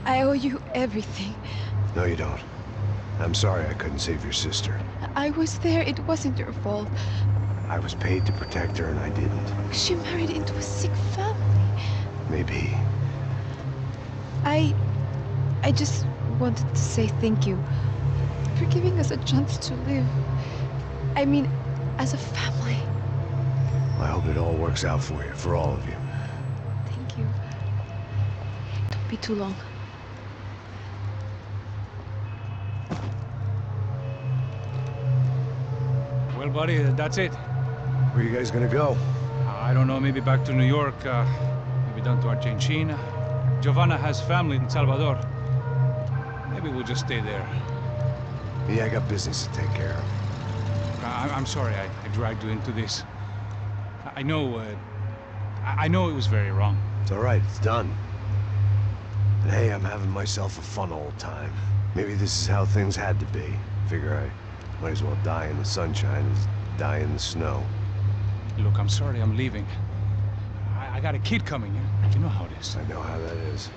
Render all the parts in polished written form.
I owe you everything. No, you don't. I'm sorry I couldn't save your sister. I was there. It wasn't your fault. I was paid to protect her and I didn't. She married into a sick family. Maybe. I just wanted to say thank you for giving us a chance to live. I mean, as a family. I hope it all works out for you, for all of you. Thank you. Don't be too long. Well, buddy, that's it. Where are you guys gonna go? I don't know, maybe back to New York, maybe down to Argentina. Giovanna has family in Salvador. Maybe we'll just stay there. Me, I got business to take care of. I'm sorry I dragged you into this. I know it was very wrong. It's all right, it's done. And hey, I'm having myself a fun old time. Maybe this is how things had to be. Figure I might as well die in the sunshine as die in the snow. Look, I'm sorry I'm leaving. I got a kid coming in. You know how it is. I know how that is.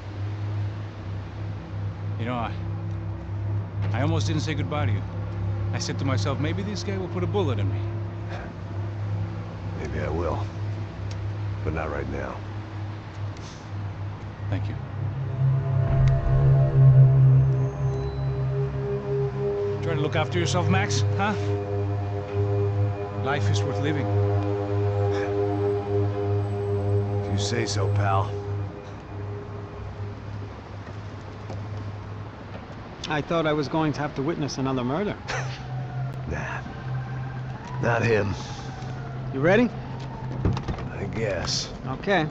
You know, I almost didn't say goodbye to you. I said to myself, maybe this guy will put a bullet in me. Maybe I will. But not right now. Thank you. Try to look after yourself, Max, huh? Life is worth living. If you say so, pal. I thought I was going to have to witness another murder. Nah. Not him. You ready? I guess. Okay.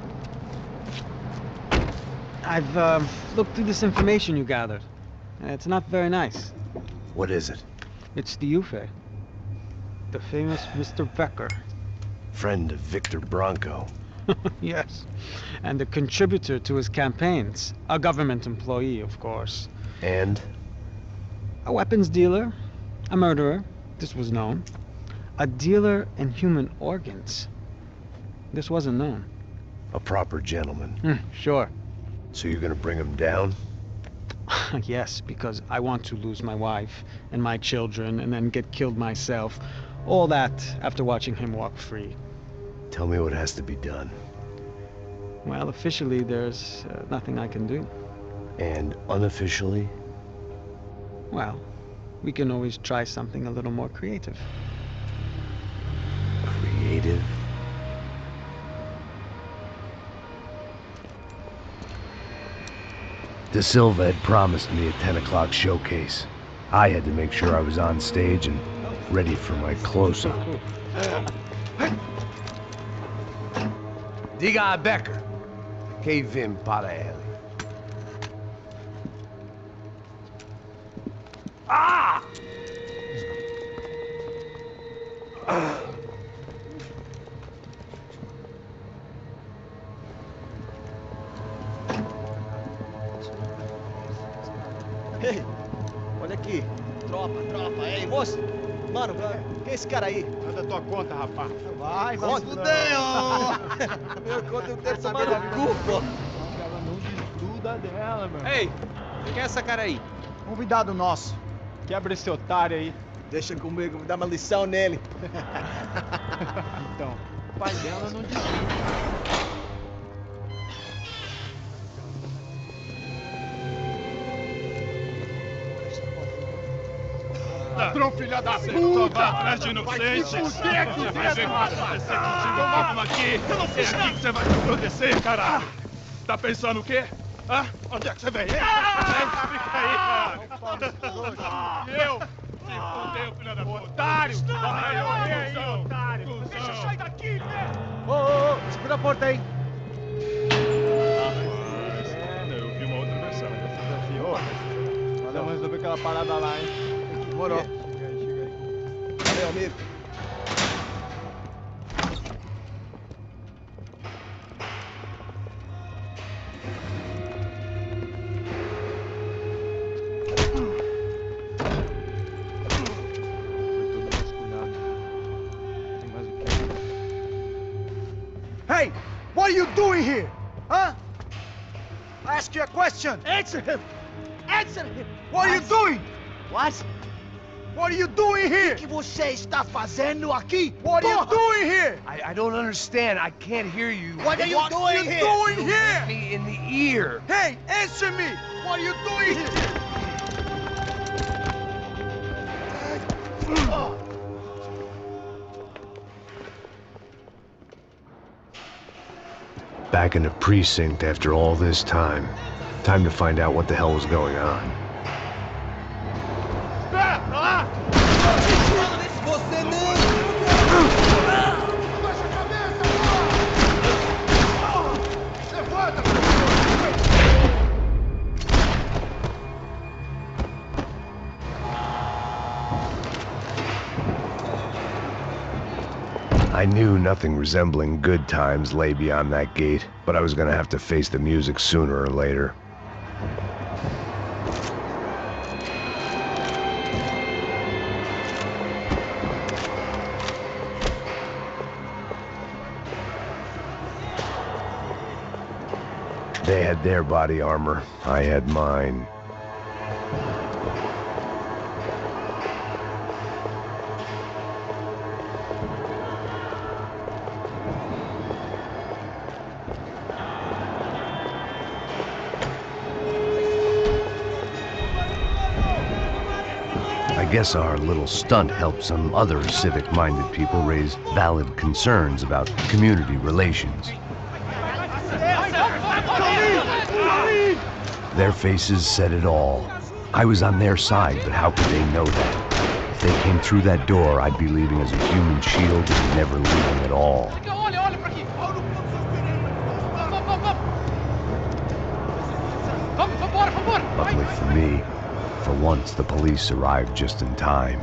I've looked through this information you gathered. It's not very nice. What is it? It's the UFE. The famous Mr. Becker. Friend of Victor Branco. Yes. And a contributor to his campaigns. A government employee, of course. And? A weapons dealer. A murderer. This was known. A dealer in human organs. This wasn't known. A proper gentleman. Sure. So you're gonna bring him down? Yes, because I want to lose my wife and my children and then get killed myself. All that after watching him walk free. Tell me what has to be done. Well, officially there's nothing I can do. And unofficially? Well, we can always try something a little more creative. Creative? De Silva had promised me a 10 o'clock showcase. I had to make sure I was on stage and ready for my close-up. Diga a Becker. Que vim para ele. Ah! Ei, olha aqui. Tropa, ei, moço. Mano, quem é esse cara aí? Manda tua conta, rapaz. Vai fudeu! Meu conta, eu tenho que tomar no cu, pô. Ela não desgruda dela, meu. Ei, quem é essa cara aí? Convidado nosso. Quebra esse otário aí. Deixa comigo, vou dar uma lição nele. Então, o pai dela não desgruda. Ladrão, filha da puta! Vai atrás de inocentes! Você vai ver o que vai acontecer contigo mesmo aqui! É aqui que você vai se acontecer, caralho! Tá pensando o quê? Hã? Onde é que você vem? Fica aí, caralho! Eu? Se fodeu, filha da puta! Otário! Vai morrer aí, otário! Deixa eu sair daqui, né? Ô, segura a porta aí. Eu vi uma outra versão. Vamos resolver aquela parada lá, hein? Demorou. Chega aí. Valeu, amigo. Foi tudo vasculhado. Tem mais o quê? Hey, what are you doing here? Huh? I ask you a question. Answer him. Answer him. What are you doing? What? What are you doing here? O que você está fazendo aqui? What are you doing here? I don't understand. I can't hear you. What are you doing here? doing You here? hit me in the ear. Hey, answer me! What are you doing here? Back in the precinct after all this time. Time to find out what the hell was going on. Espera, pra lá! Você não! Abaixa a cabeça, porra! Levanta! I knew nothing resembling good times lay beyond that gate, but I was gonna have to face the music sooner or later. They had their body armor, I had mine. I guess our little stunt helped some other civic-minded people raise valid concerns about community relations. Their faces said it all. I was on their side, but how could they know that? If they came through that door, I'd be leaving as a human shield and never leaving at all. Luckily for me, for once the police arrived just in time.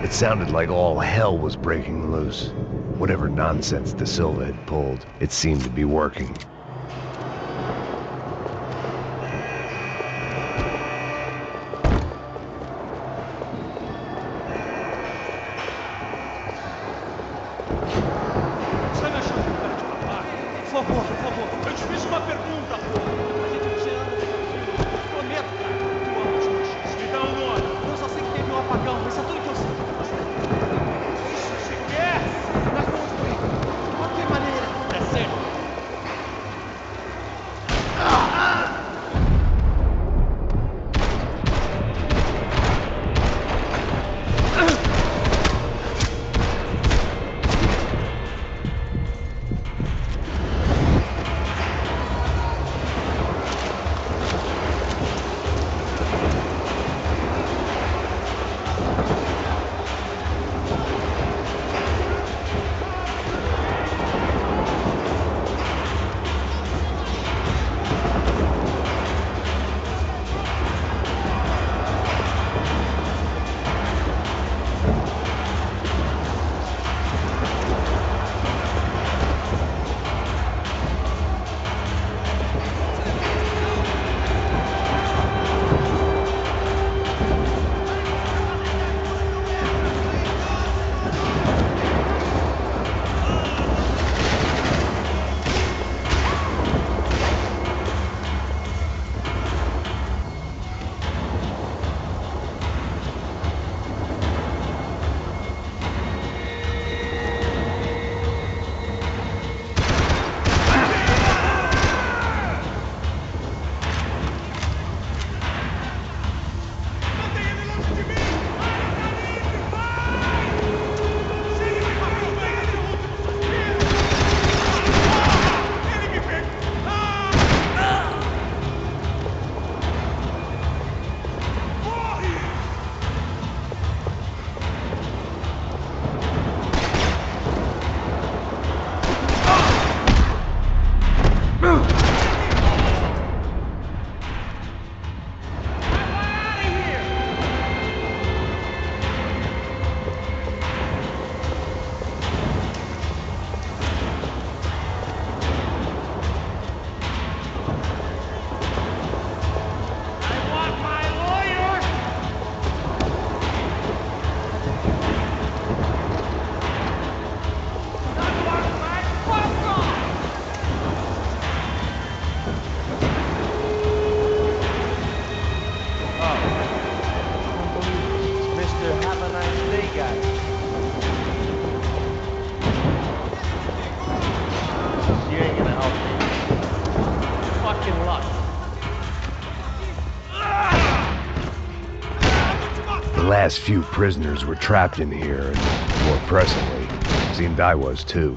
It sounded like all hell was breaking loose. Whatever nonsense De Silva had pulled, it seemed to be working. Sai me achando cara de papai? Por favor. Eu te fiz uma pergunta, pô. A gente te anda de perfil. Prometo, cara. Tu ama os machistas. Me dá um nome. Eu só sei que teve um apagão, mas é tudo que eu sei. Isso, esquece! Nós vamos morrer. De qualquer maneira. É sério. last few prisoners were trapped in here, and more pressingly, seemed I was too.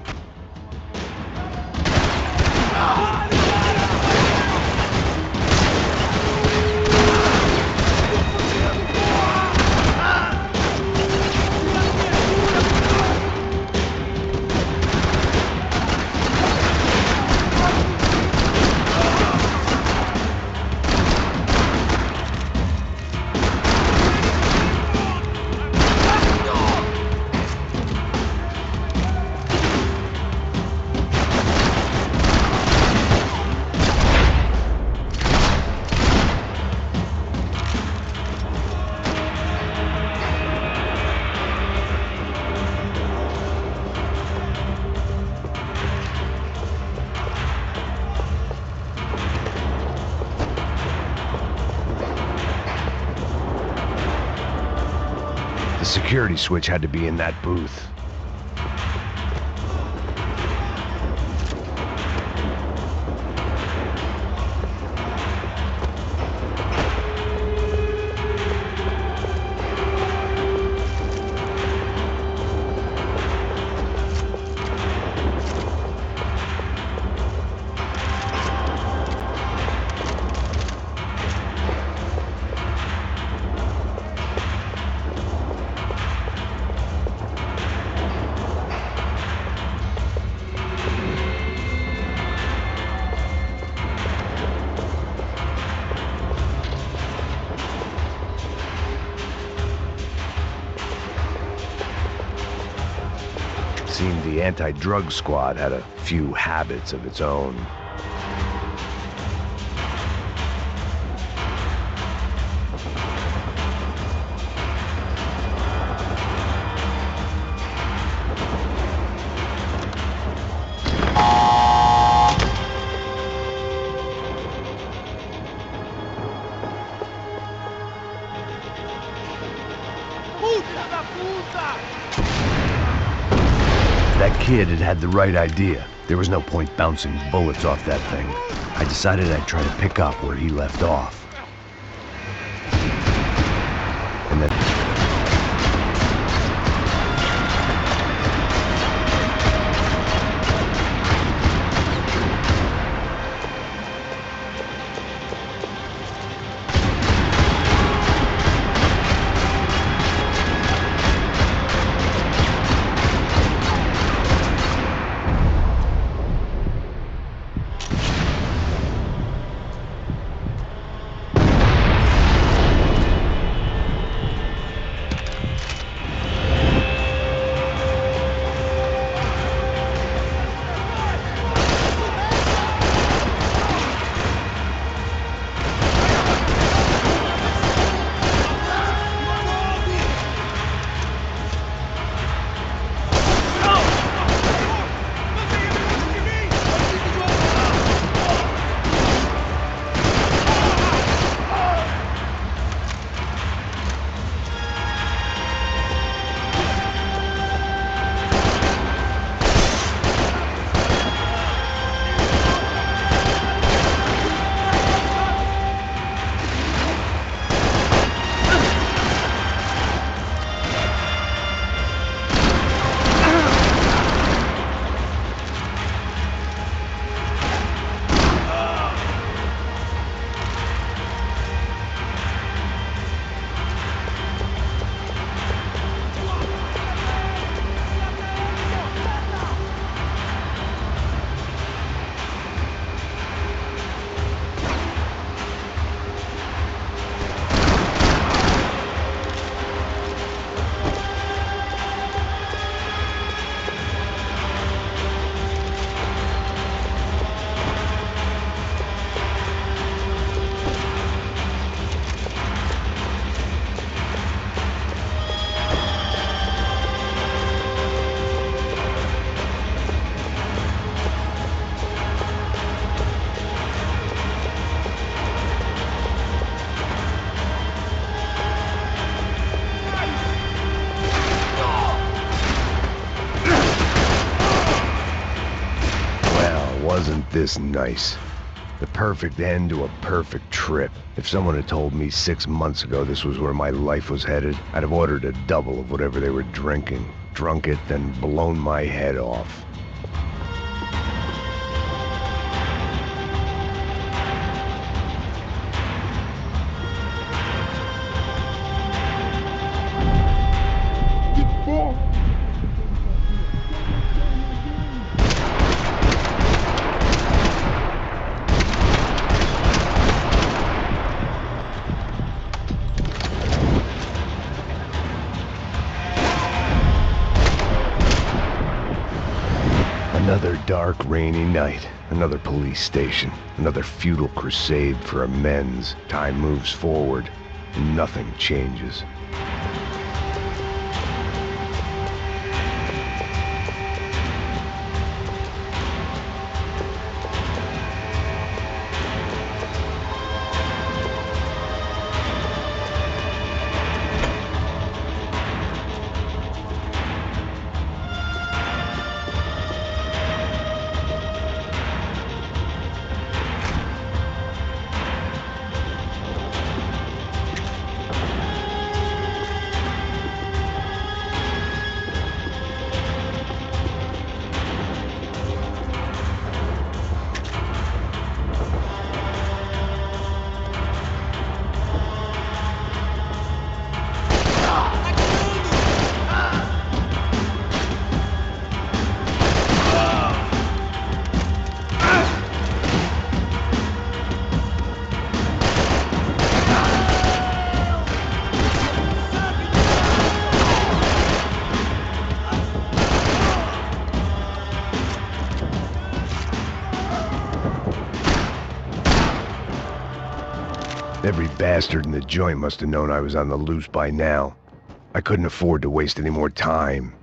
The security switch had to be in that booth. Seemed the anti-drug squad had a few habits of its own. That kid had the right idea. There was no point bouncing bullets off that thing. I decided I'd try to pick up where he left off. And then... Wasn't this nice? The perfect end to a perfect trip. If someone had told me 6 months ago this was where my life was headed, I'd have ordered a double of whatever they were drinking, drunk it, then blown my head off. Another dark, rainy night. Another police station. Another futile crusade for amends. Time moves forward, and nothing changes. Every bastard in the joint must have known I was on the loose by now. I couldn't afford to waste any more time.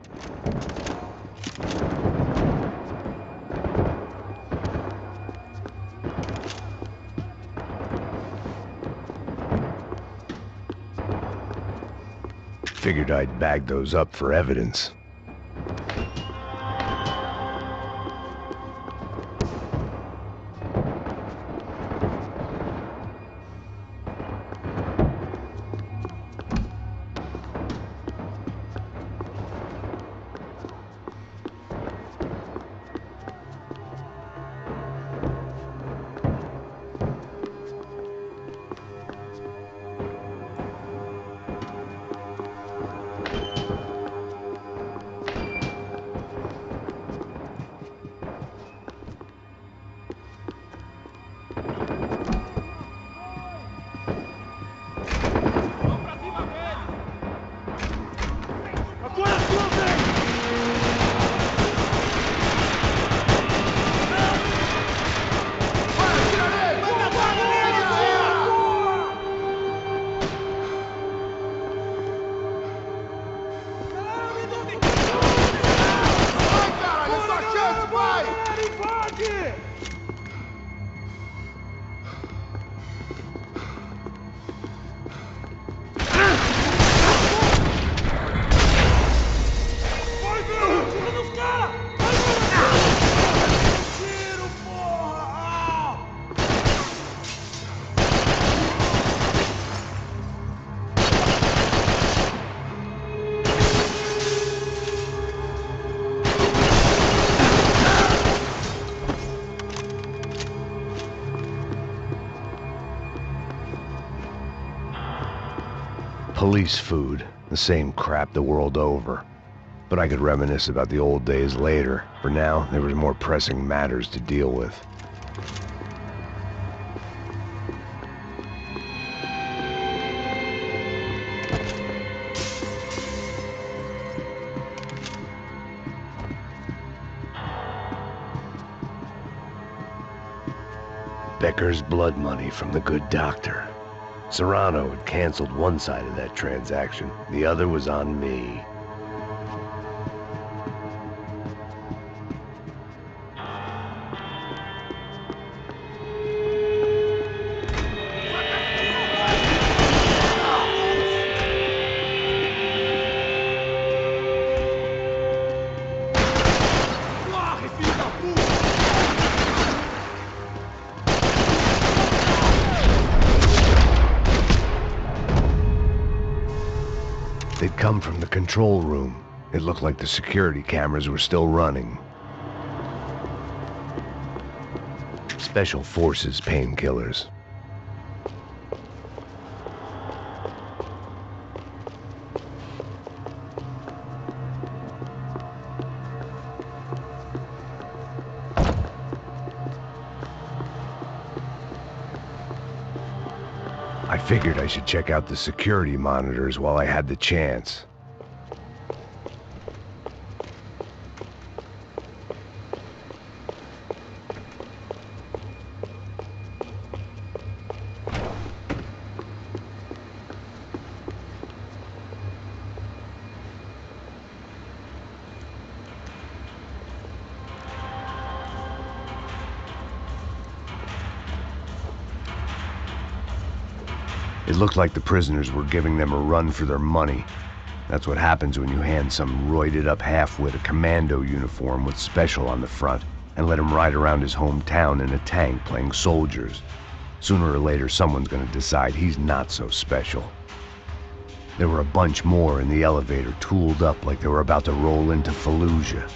Figured I'd bag those up for evidence. Police food, the same crap the world over. But I could reminisce about the old days later. For now, there was more pressing matters to deal with. Becker's blood money from the good doctor. Serrano had canceled one side of that transaction. The other was on me. come from the control room. It looked like the security cameras were still running. Special Forces painkillers. I figured I should check out the security monitors while I had the chance. It looked like the prisoners were giving them a run for their money. That's what happens when you hand some roided-up halfwit a commando uniform with special on the front and let him ride around his hometown in a tank playing soldiers. Sooner or later, someone's gonna decide he's not so special. There were a bunch more in the elevator, tooled up like they were about to roll into Fallujah.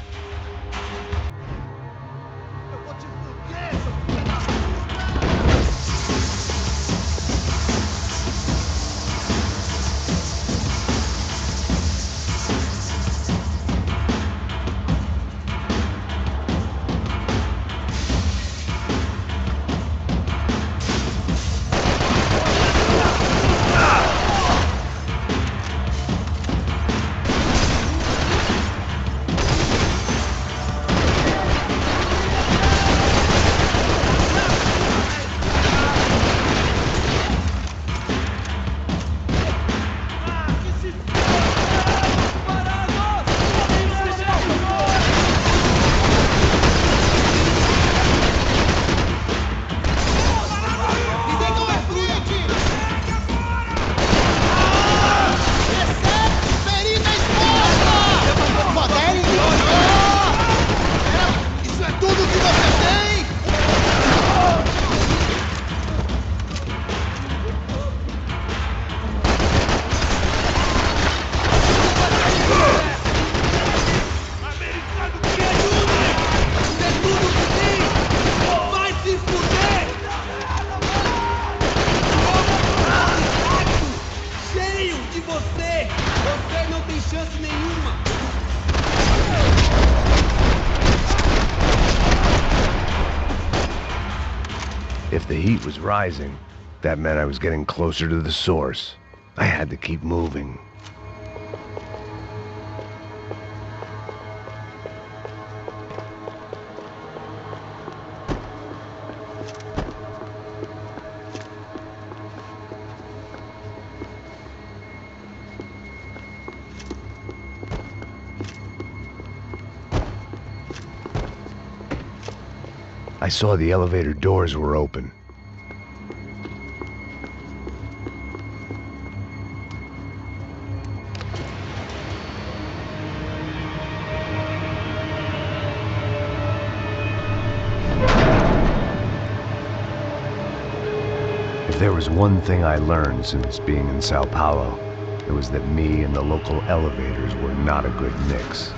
If the heat was rising, that meant I was getting closer to the source. I had to keep moving. I saw the elevator doors were open. If there was one thing I learned since being in São Paulo, it was that me and the local elevators were not a good mix.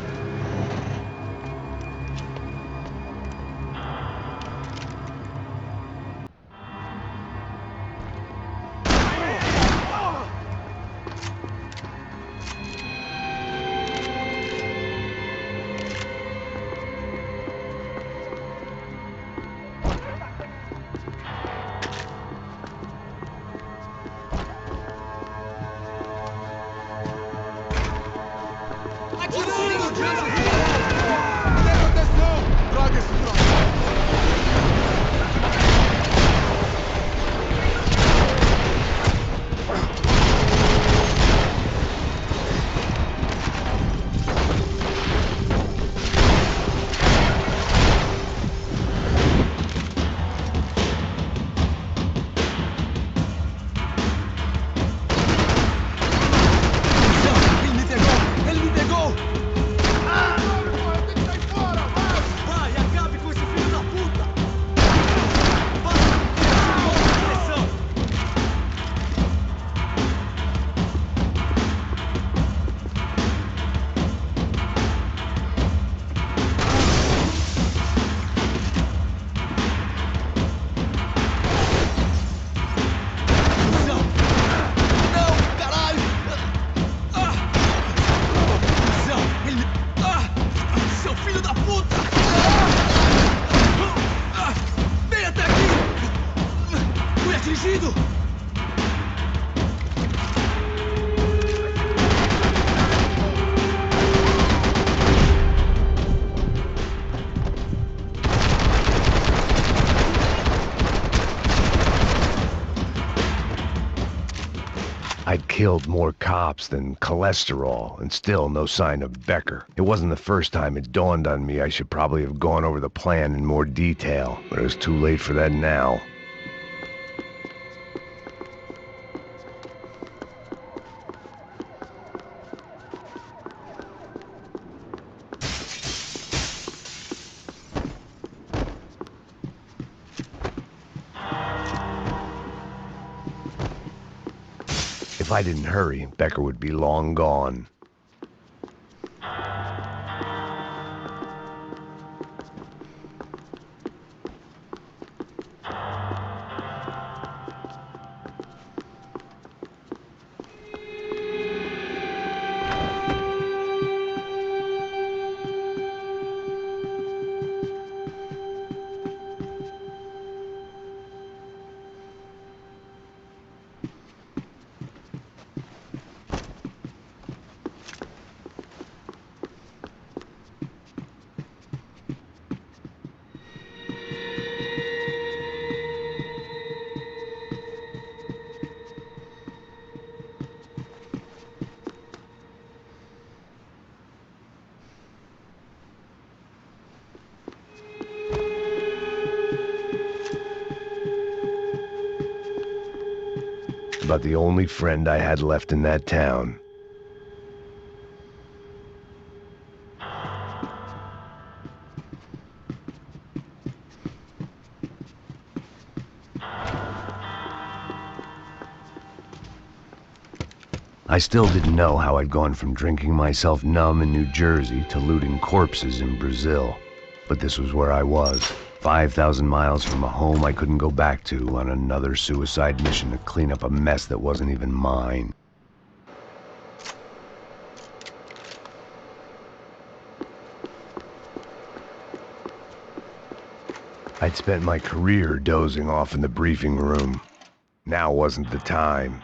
Atirando! killed more cops than cholesterol, and still no sign of Becker. It wasn't the first time it dawned on me I should probably have gone over the plan in more detail, but it was too late for that now. If I didn't hurry, Becker would be long gone. About the only friend I had left in that town. I still didn't know how I'd gone from drinking myself numb in New Jersey to looting corpses in Brazil. But this was where I was, 5,000 miles from a home I couldn't go back to, on another suicide mission to clean up a mess that wasn't even mine. I'd spent my career dozing off in the briefing room. Now wasn't the time.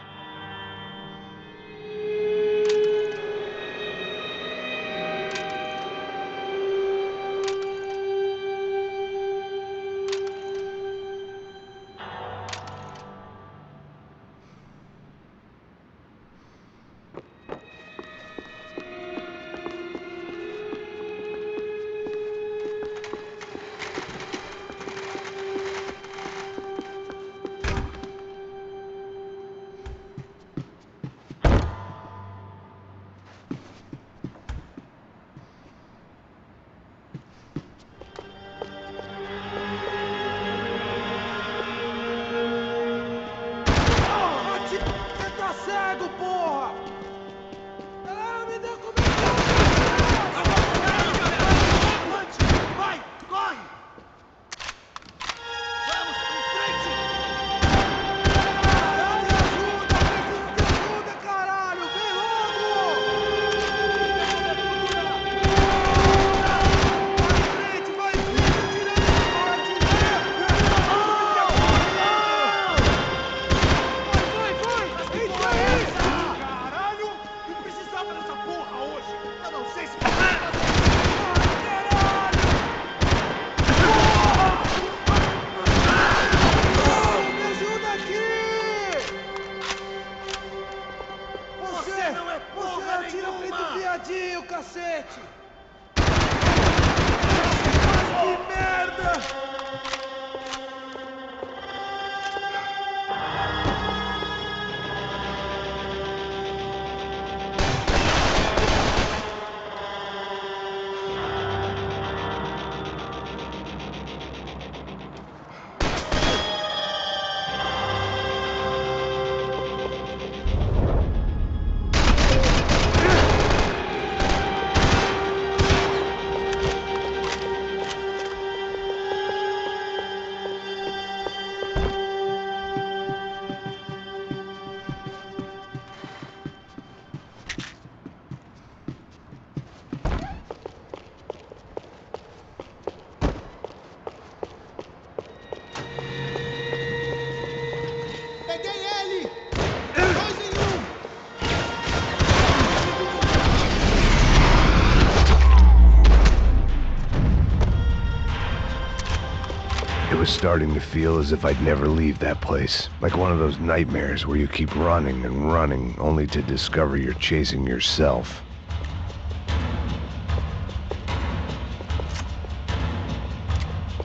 It was starting to feel as if I'd never leave that place. Like one of those nightmares where you keep running and running, only to discover you're chasing yourself.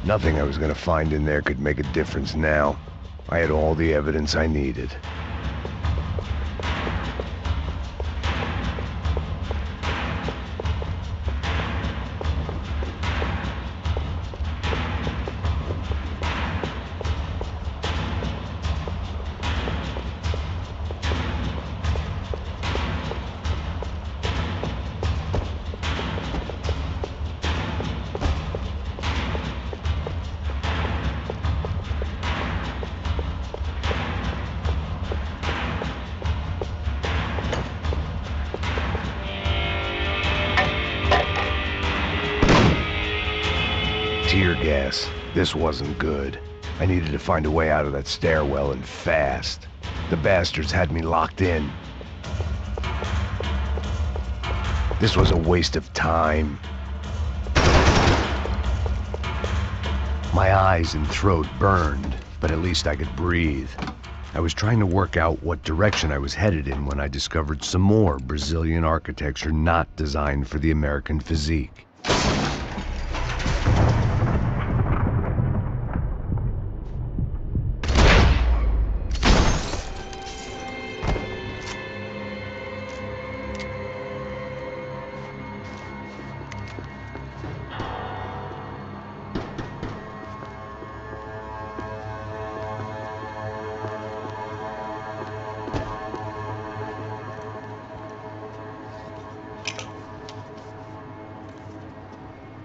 Nothing I was gonna find in there could make a difference now. I had all the evidence I needed. Tear gas. This wasn't good. I needed to find a way out of that stairwell and fast. The bastards had me locked in. This was a waste of time. My eyes and throat burned, but at least I could breathe. I was trying to work out what direction I was headed in when I discovered some more Brazilian architecture not designed for the American physique.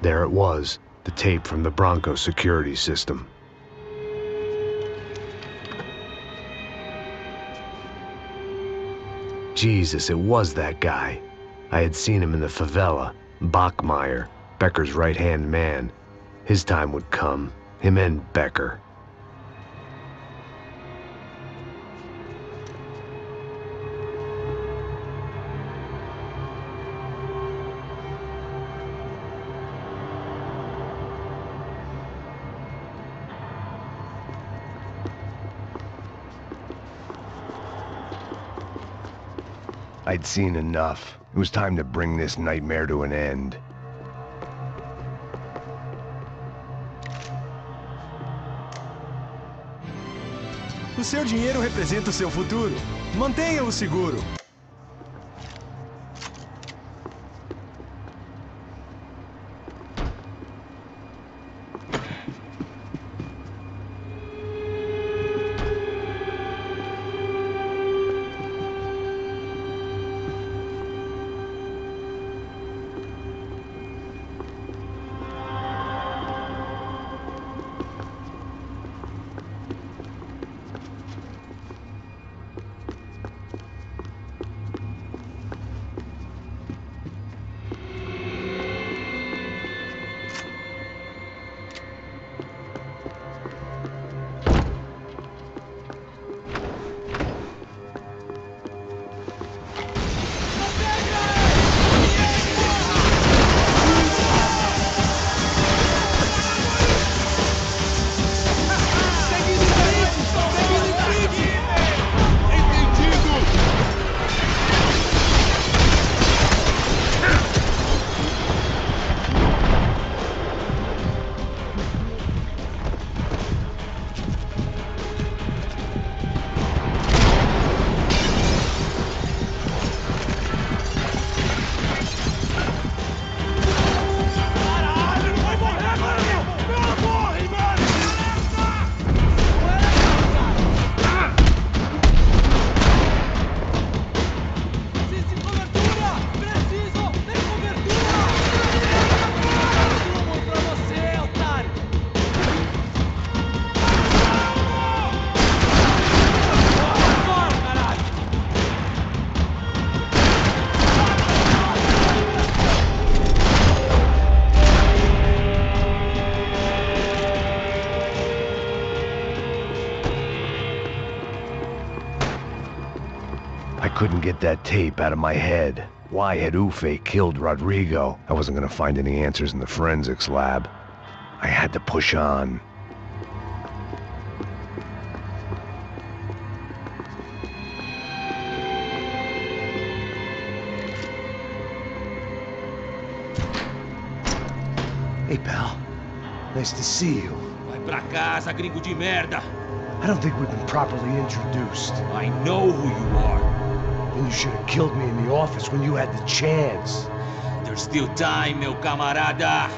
There it was, the tape from the Branco security system. Jesus, it was that guy. I had seen him in the favela, Bachmeyer, Becker's right-hand man. His time would come, him and Becker. I'd seen enough. It was time to bring this nightmare to an end. O seu dinheiro representa o seu futuro. Mantenha-o seguro. Couldn't get that tape out of my head. Why had Ufe killed Rodrigo? I wasn't gonna find any answers in the forensics lab. I had to push on. Nice to see you. Vai pra casa, gringo de merda! I don't think we've been properly introduced. I know who you are. Then you should have killed me in the office when you had the chance. There's still time, meu camarada!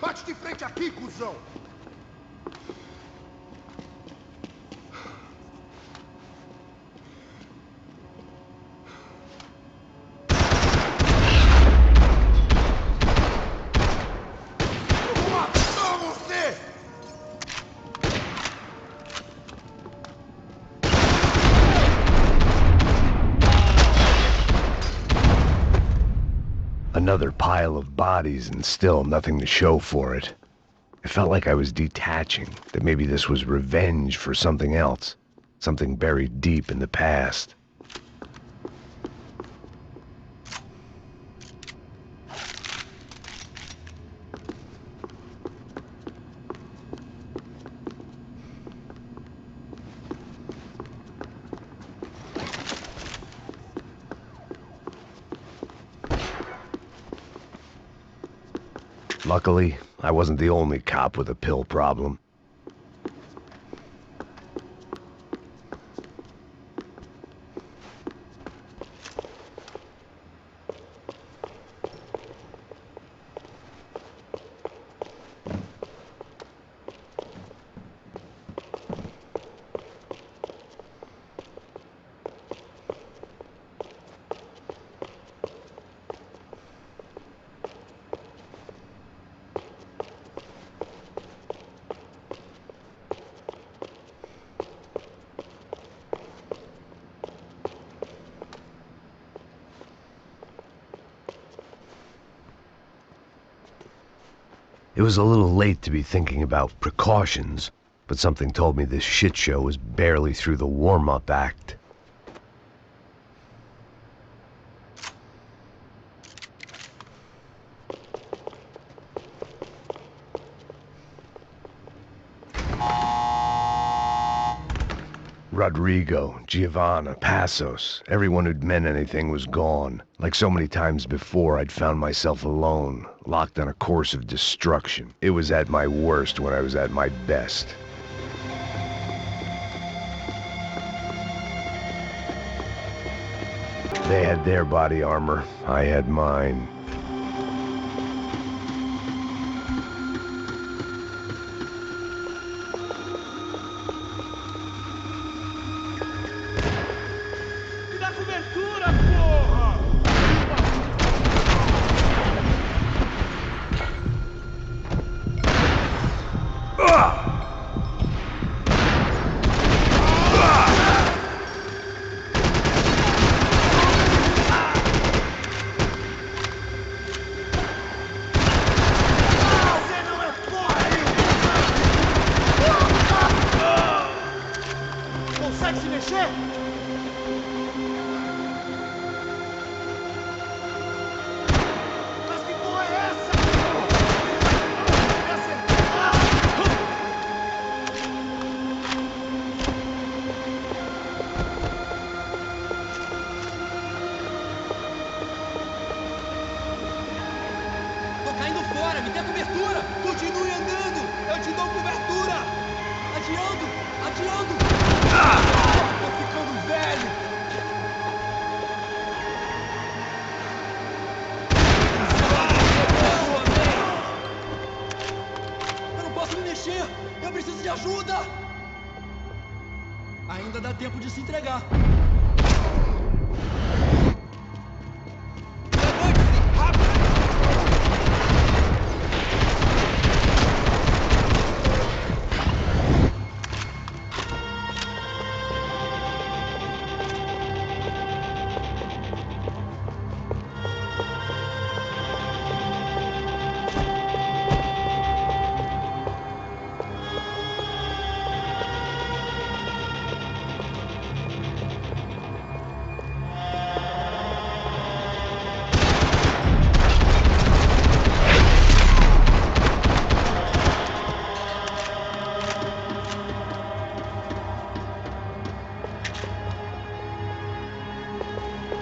Bate de frente aqui, cuzão! Eu vou matar você! Another pile of bodies and still nothing to show for it. It felt like I was detaching, that maybe this was revenge for something else, something buried deep in the past. Luckily, I wasn't the only cop with a pill problem. It was a little late to be thinking about precautions, but something told me this shit show was barely through the warm-up act. Rodrigo, Giovanna, Passos, everyone who'd meant anything was gone. Like so many times before, I'd found myself alone, locked on a course of destruction. It was at my worst when I was at my best. They had their body armor, I had mine. mexer! Mas que porra é essa? Tô caindo fora, me dê cobertura! Continue andando! Eu te dou cobertura! Adiando! Adiando! Tô ficando velho! Eu não posso me mexer! Eu preciso de ajuda! Ainda dá tempo de se entregar. Levante-se! Rápido!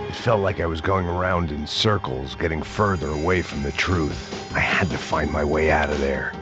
It felt like I was going around in circles, getting further away from the truth. I had to find my way out of there.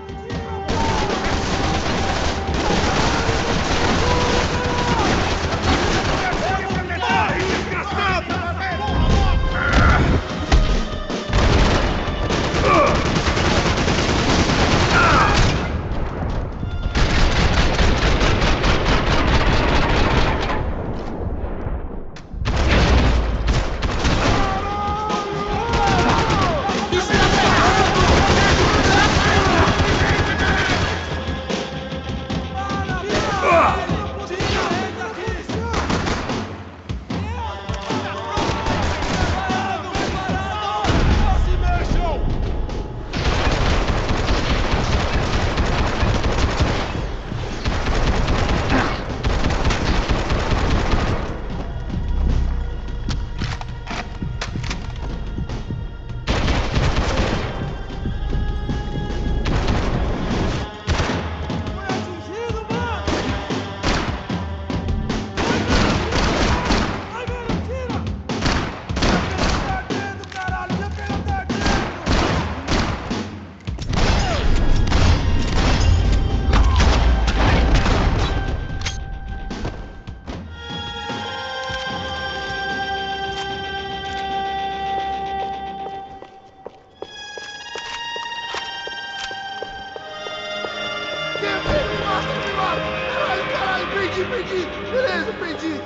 Perdi! Beleza, perdi!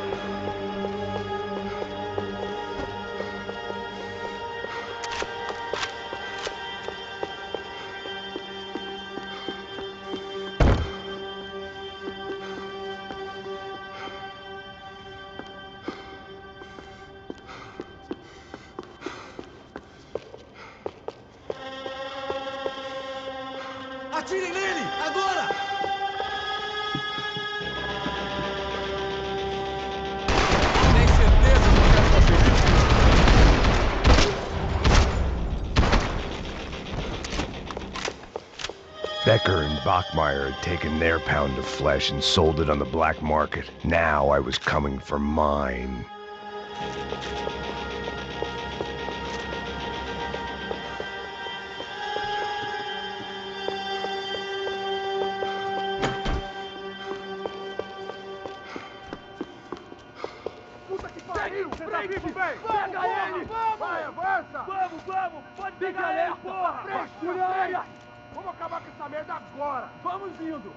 Atirem nele! Agora! Tem certeza que quer fazer isso? Becker and Bachmeyer had taken their pound of flesh and sold it on the black market. Now I was coming for mine. Puta que pariu! Você tá vivo, velho? Pega ele! Vamos! Vai, avança! Vamos! Pode pegar ele, porra! Frente! Vamos acabar com essa merda agora! Vamos indo!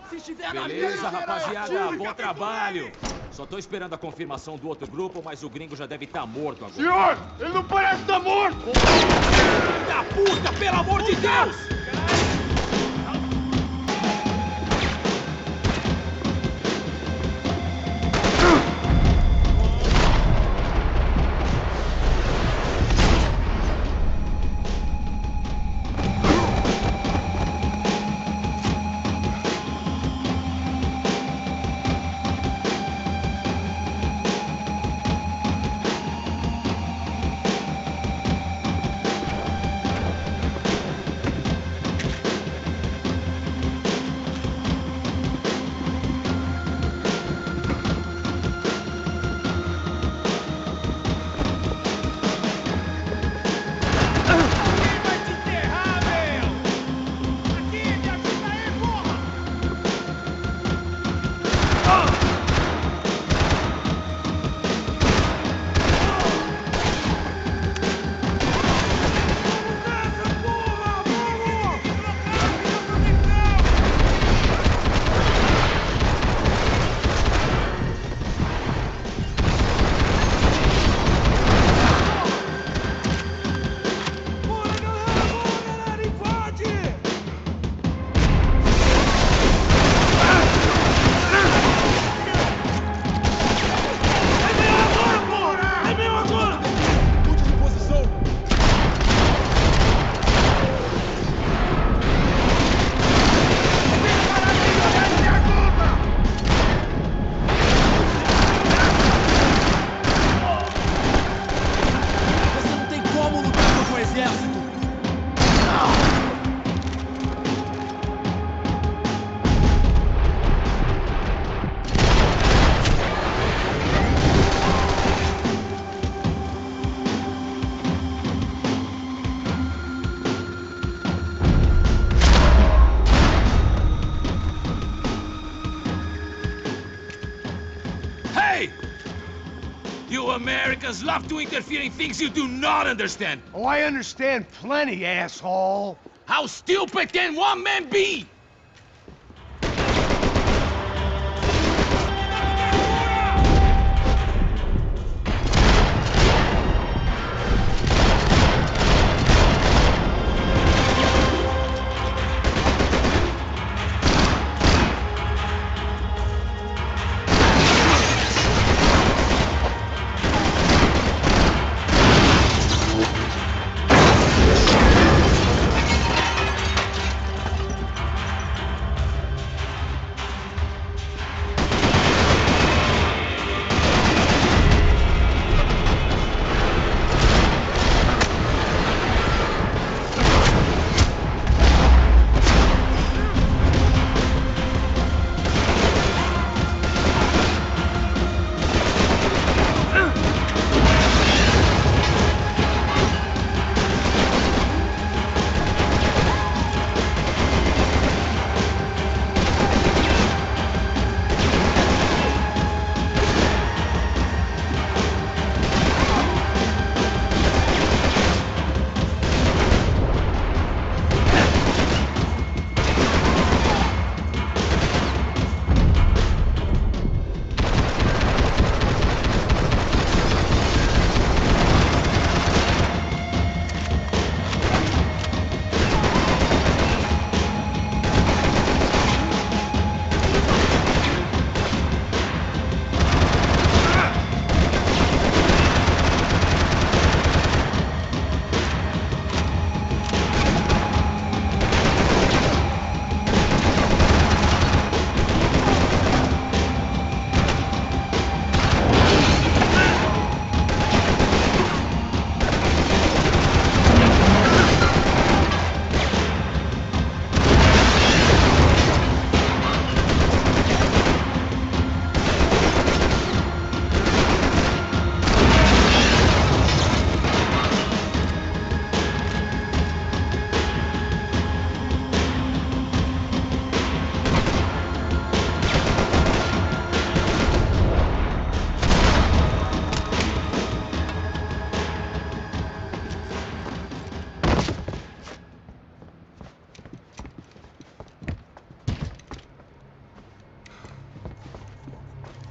Se estiver na Beleza, mira, rapaziada, bom trabalho. Só tô esperando a confirmação do outro grupo, mas o gringo já deve estar morto agora. Senhor! Ele não parece estar morto! Filho da puta, pelo amor de Deus! You Americans love to interfere in things you do not understand. Oh, I understand plenty, asshole. How stupid can one man be?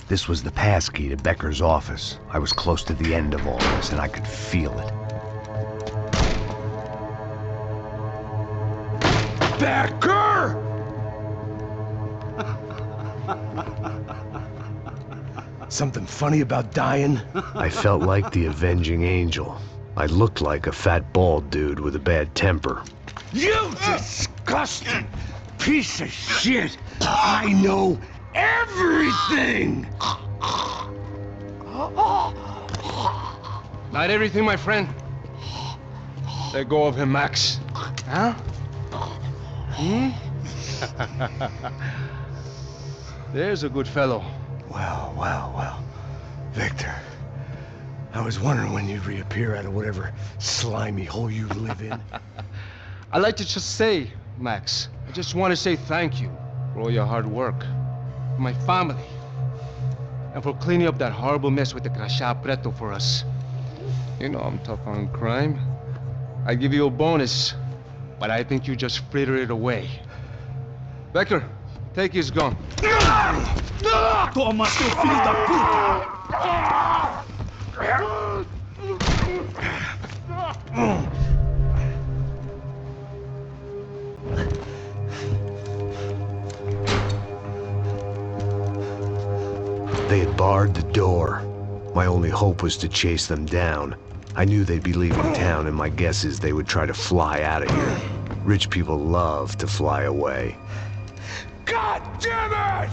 This was the passkey to Becker's office. I was close to the end of all this, and I could feel it. Becker! Something funny about dying? I felt like the avenging angel. I looked like a fat bald dude with a bad temper. You disgusting piece of shit! I know everything! Not everything, my friend. Let go of him, Max. Huh? Hmm? There's a good fellow. Well. Victor, I was wondering when you'd reappear out of whatever slimy hole you live in. I'd like to just say, Max, I just want to say thank you for all your hard work, for my family, and for cleaning up that horrible mess with the Crachá Preto for us. You know I'm tough on crime. I give you a bonus, but I think you just frittered it away. Becker, take his gun. Toma, seu filho da puta! They had barred the door. My only hope was to chase them down. I knew they'd be leaving town, and my guess is they would try to fly out of here. Rich people love to fly away. God damn it!